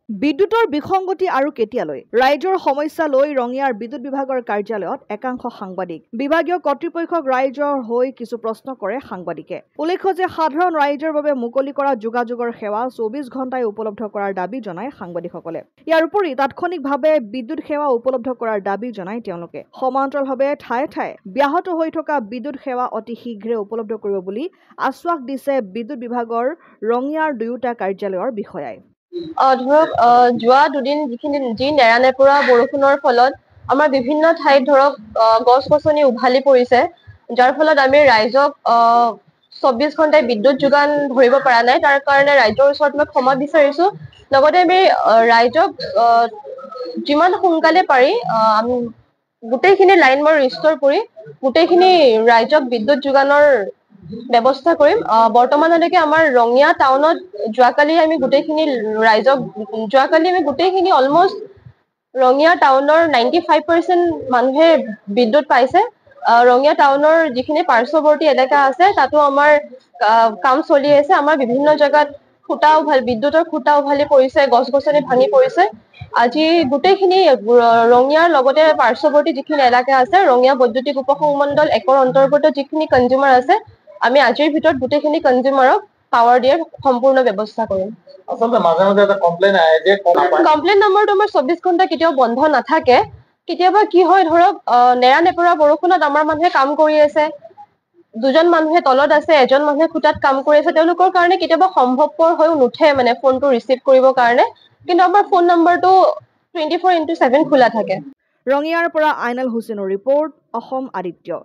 বিদ্যুতৰ বিসংগতি আৰু কেতিয়ালৈ ৰাইজৰ সমস্যা লৈ ৰঙিয়াৰ বিদ্যুৎ বিভাগৰ কাৰ্যালয়ত একাংশ সাংবাদিক বিভাগীয় কৰ্তৃপক্ষক ৰাইজৰ হৈ কিছু প্ৰশ্ন কৰে সাংবাদিকে উল্লেখ্য যে সাধাৰণ ৰাইজৰ বাবে মুকলি কৰা যোগাযোগৰ সেৱা 24 ঘণ্টাই উপলব্ধ কৰাৰ দাবী জনায় সাংবাদিকসকলে ইয়াৰ উপৰি তাৎক্ষণিকভাৱে বিদ্যুৎ সেৱা উপলব্ধ কৰাৰ দাবী জনায় তেওঁলোকে সমান্তৰালভাৱে ঠায়ে ঠায়ে ব্যাহত হৈ থকা বিদ্যুৎ সেৱা অতি শীঘ্ৰে উপলব্ধ কৰিব বুলি আশ্বাস দিছে বিদ্যুৎ বিভাগৰ ৰঙিয়াৰ দুয়োটা কাৰ্যালয়ৰ বিষয়াই ধৰক যোৱা দুদিন যি নেৰানেপেৰা বৰষুণৰ ফলত আমাৰ বিভিন্ন ঠাইত ধৰক গছ গছনি উভালি পৰিছে যাৰ ফলত আমি ৰাইজক 24 ঘণ্টাই বিদ্যুৎ যোগান ধৰিব পৰা নাই তাৰ কাৰণে ৰাইজৰ ওচৰত মই ক্ষমা বিচাৰিছো লগতে আমি ৰাইজক যিমান সোনকালে পাৰি আমি গোটেইখিনি লাইন মই ৰিষ্টৰ কৰি গোটেইখিনি ৰাইজক বিদ্যুৎ যোগানৰ ব্যৱস্থা কৰিম বৰ্তমানলৈকে আমাৰ ৰঙিয়া টাউনত যোৱাকালি আমি গোটেইখিনি ৰাইজক অলমোষ্ট ৰঙিয়া টাউনৰ 95% মানুহে বিদ্যুৎ পাইছে ৰঙিয়া টাউনৰ যিখিনি পাৰ্শ্বৱৰ্তী এলেকা আছে তাতো আমাৰ কাম চলি আছে আমাৰ বিভিন্ন জায়গাত বিদ্যুতৰ খুঁটা উভালি পৰিছে গছ গছনি ভাঙি পৰিছে আজি গোটেইখিনি ৰঙিয়াৰ লগতে পাৰ্শ্বৱৰ্তী যিখিনি এলেকা আছে ৰঙিয়া বৈদ্যুতিক উপসংমণ্ডল 1ৰ অন্তৰ্গত যিখিনি কনজিউমাৰ আছে আমি আজিৰ ভিতৰত গোটেইখিনি কনজিউমাৰক পাৱাৰ দিয়াৰ সম্পূৰ্ণ ব্যৱস্থা কৰিম আসলে মাঝে মাঝে এটা কমপ্লেইন আহে যে কমপ্লেইন নম্বৰটো আমাৰ 24 ঘণ্টা কেতিয়াও বন্ধ নাথাকে কেতিয়াবা কি হয় ধৰক নেৰানেপেৰা বৰষুণত আমাৰ মানুহে কাম কৰি আছে দুজন মানুহে তলত আছে এজন মানুহে খুঁটাত কাম কৰি আছে তেওঁলোকৰ কাৰণে কেতিয়াবা সম্ভৱপৰ হৈ নুঠে মানে ফোনটো ৰিচিভ কৰিবৰ কাৰণে কিন্তু আমাৰ ফোন নম্বৰটো 24/7 খোলা থাকে ৰঙিয়াৰ পৰা আইনাল হুছেইনৰ ৰিপৰ্ট অসম আদিত্য